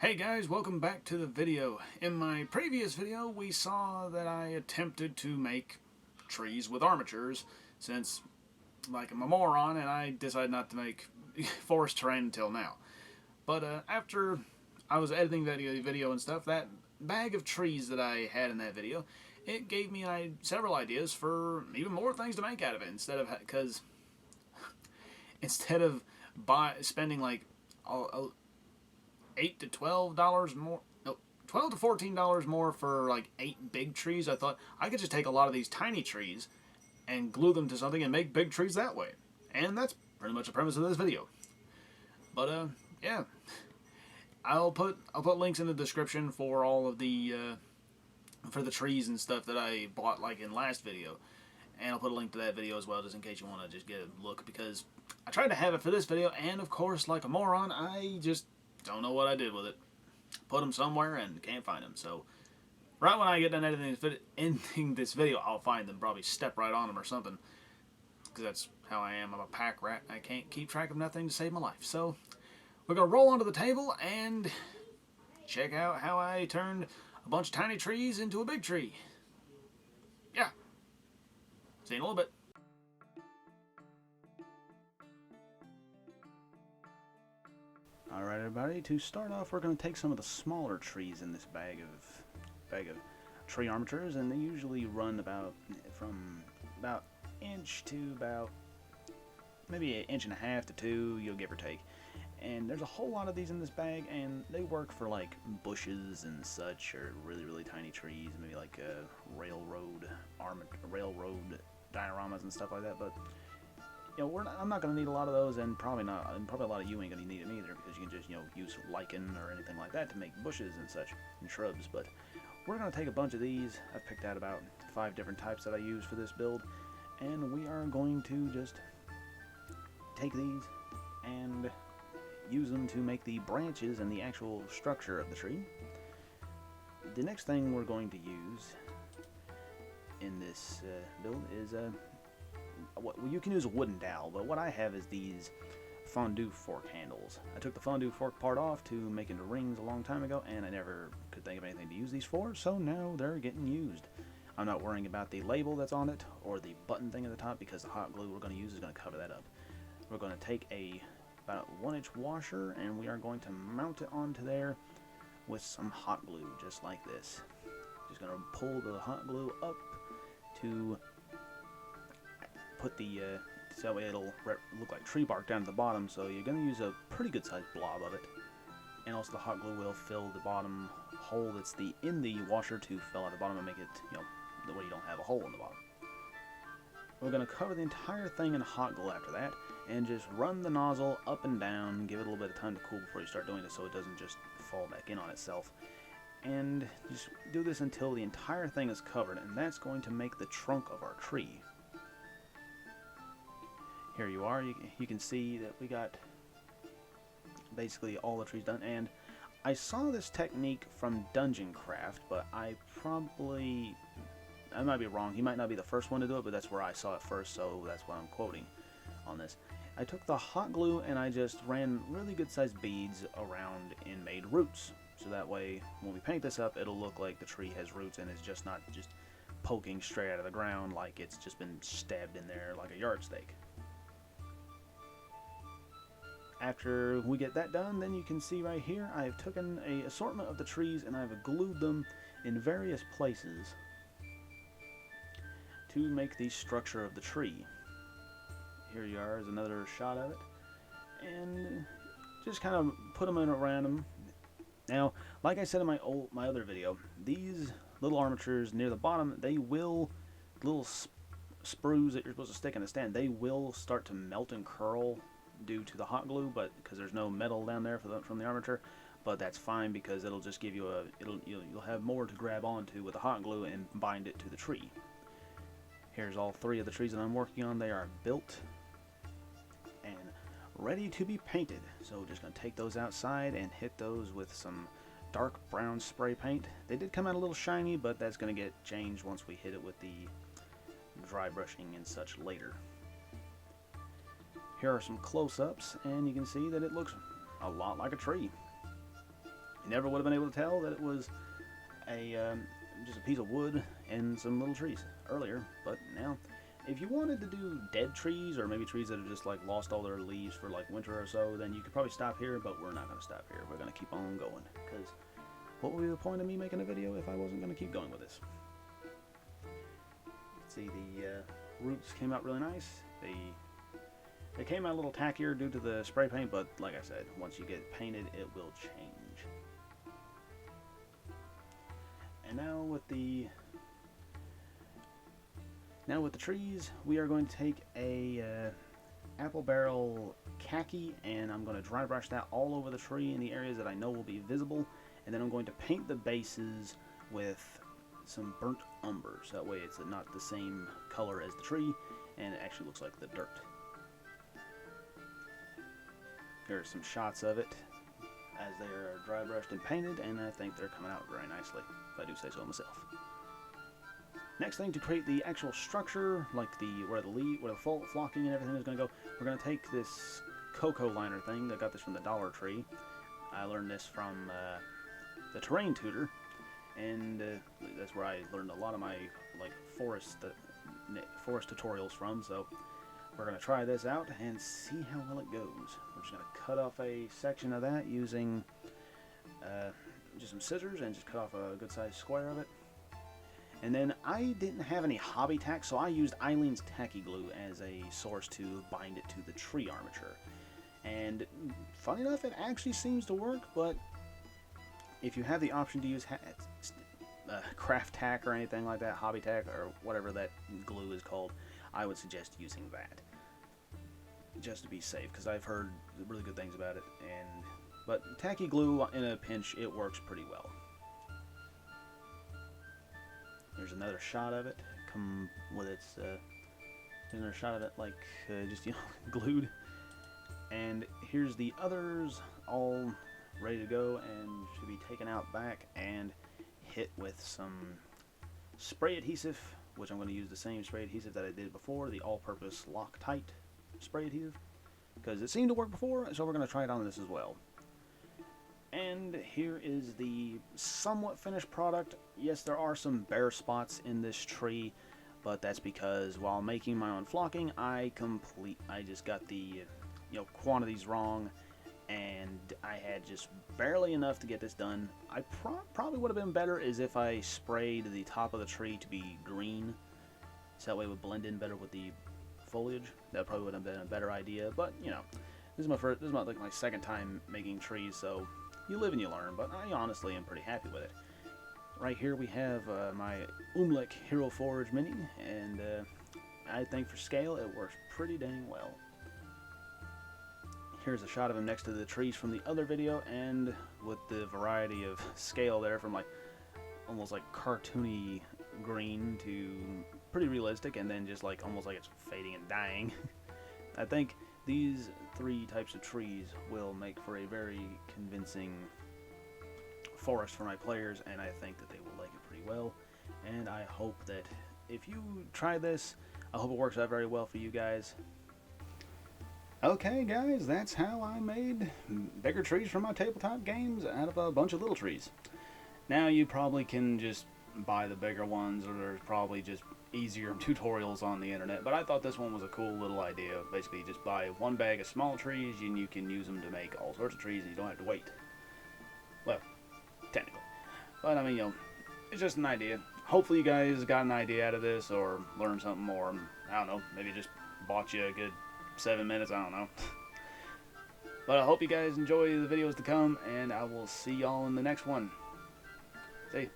Hey guys, welcome back to the video. In my previous video we saw that I attempted to make trees with armatures since like I'm a moron and I decided not to make forest terrain until now. But after I was editing that video and stuff, that bag of trees that I had in that video, it gave me several ideas for even more things to make out of it instead of spending like $8 to $12 more, no, $12 to $14 more for like 8 big trees. I thought I could just take a lot of these tiny trees and glue them to something and make big trees that way. And that's pretty much the premise of this video. But yeah, I'll put links in the description for all of the for the trees and stuff that I bought like in last video. And I'll put a link to that video as well, just in case you want to just get a look, because I tried to have it for this video, and of course, like a moron, I just don't know what I did with it. Put them somewhere and can't find them. So right when I get done ending this video, I'll find them, probably step right on them or something, because that's how I am. I'm a pack rat. I can't keep track of nothing to save my life. So we're going to roll onto the table and check out how I turned a bunch of tiny trees into a big tree. Yeah. See you in a little bit. Alright everybody, to start off we're going to take some of the smaller trees in this bag of tree armatures, and they usually run from about inch to about maybe 1.5 inches to 2, you'll give or take. And there's a whole lot of these in this bag, and they work for like bushes and such, or really tiny trees, maybe like railroad dioramas and stuff like that. But you know, I'm not going to need a lot of those, and probably a lot of you ain't going to need them either, because you can just, you know, use lichen or anything like that to make bushes and such, and shrubs. But we're going to take a bunch of these. I've picked out about 5 different types that I use for this build, and we are going to just take these and use them to make the branches and the actual structure of the tree. The next thing we're going to use in this build is you can use a wooden dowel, but what I have is these fondue fork handles. I took the fondue fork part off to make into rings a long time ago, and I never could think of anything to use these for, so now they're getting used. I'm not worrying about the label that's on it or the button thing at the top, because the hot glue we're going to use is going to cover that up. We're going to take about 1-inch washer, and we are going to mount it onto there with some hot glue, just like this. Just going to pull the hot glue up to put the so that way it'll look like tree bark down to the bottom. So you're going to use a pretty good sized blob of it, and also the hot glue will fill the bottom hole that's in the washer to fill out the bottom and make it, you know, the way you don't have a hole in the bottom. We're going to cover the entire thing in hot glue after that, and just run the nozzle up and down, give it a little bit of time to cool before you start doing it so it doesn't just fall back in on itself. And just do this until the entire thing is covered, and that's going to make the trunk of our tree. Here you are. You can see that we got basically all the trees done, and I saw this technique from DungeonCrafts, but I might be wrong. He might not be the first one to do it, but that's where I saw it first, so that's what I'm quoting on this. I took the hot glue and I just ran really good sized beads around and made roots, so that way when we paint this up it'll look like the tree has roots and it's just not just poking straight out of the ground like it's just been stabbed in there like a yardstake. After we get that done, then you can see right here I've taken an assortment of the trees and I've glued them in various places to make the structure of the tree. Here you are is another shot of it, and just kind of put them in around them. Now, like I said in my other video, these little armatures near the bottom, they will, little sprues that you're supposed to stick in a stand, they will start to melt and curl due to the hot glue, but because there's no metal down there from the armature. But that's fine, because it'll just give you you'll have more to grab onto with the hot glue and bind it to the tree. Here's all 3 of the trees that I'm working on. They are built and ready to be painted. So just going to take those outside and hit those with some dark brown spray paint. They did come out a little shiny, but that's going to get changed once we hit it with the dry brushing and such later. Here are some close-ups, and you can see that it looks a lot like a tree. never would have been able to tell that it was just a piece of wood and some little trees earlier. But now, if you wanted to do dead trees, or maybe trees that have just like lost all their leaves for like winter or so, then you could probably stop here, but we're not going to stop here. We're going to keep on going, because what would be the point of me making a video if I wasn't going to keep going with this? Let's see, the roots came out really nice. They came out a little tackier due to the spray paint, but like I said, once you get painted, it will change. And now with the trees, we are going to take a apple barrel khaki, and I'm going to dry brush that all over the tree in the areas that I know will be visible, and then I'm going to paint the bases with some burnt umber, so that way it's not the same color as the tree, and it actually looks like the dirt. Here are some shots of it as they are dry brushed and painted, and I think they're coming out very nicely, if I do say so myself. Next thing, to create the actual structure, like where the flocking and everything is going to go, we're going to take this cocoa liner thing. I got this from the Dollar Tree. I learned this from the terrain tutor, and that's where I learned a lot of my forest tutorials from. So we're going to try this out and see how well it goes. We're just going to cut off a section of that using just some scissors, and just cut off a good sized square of it. And then I didn't have any hobby tack, so I used Eileen's tacky glue as a source to bind it to the tree armature. And funny enough, it actually seems to work, but if you have the option to use craft tack or anything like that, hobby tack or whatever that glue is called, I would suggest using that, just to be safe, because I've heard really good things about it. But tacky glue, in a pinch, it works pretty well. There's another shot of it, come with its, another shot of it just, glued. And here's the others, all ready to go, and should be taken out back and hit with some spray adhesive, which I'm going to use the same spray adhesive that I did before, the all-purpose Loctite spray adhesive, because it seemed to work before, so we're going to try it on this as well. And here is the somewhat finished product. Yes, there are some bare spots in this tree, but that's because while making my own flocking, I just got the quantities wrong, and I had just barely enough to get this done. I probably would have been better is if I sprayed the top of the tree to be green, so that way it would blend in better with the foliage. That probably would have been a better idea, but this is my second time making trees, so you live and you learn, but I honestly am pretty happy with it. Right here we have my Umlek Hero Forge Mini, and I think for scale it works pretty dang well. Here's a shot of him next to the trees from the other video, and with the variety of scale there, from almost like cartoony green to pretty realistic, and then just almost like it's fading and dying. I think these three types of trees will make for a very convincing forest for my players, and I think that they will like it pretty well. And I hope that if you try this, I hope it works out very well for you guys. Okay guys, that's how I made bigger trees for my tabletop games out of a bunch of little trees. Now you probably can just buy the bigger ones, or there's probably just easier tutorials on the internet, but I thought this one was a cool little idea. Basically, just buy one bag of small trees and you can use them to make all sorts of trees, and you don't have to wait. Well, technically. But I mean, it's just an idea. Hopefully you guys got an idea out of this, or learned something more. I don't know, maybe just bought you a good 7 minutes, I don't know. But I hope you guys enjoy the videos to come, and I will see y'all in the next one. See ya.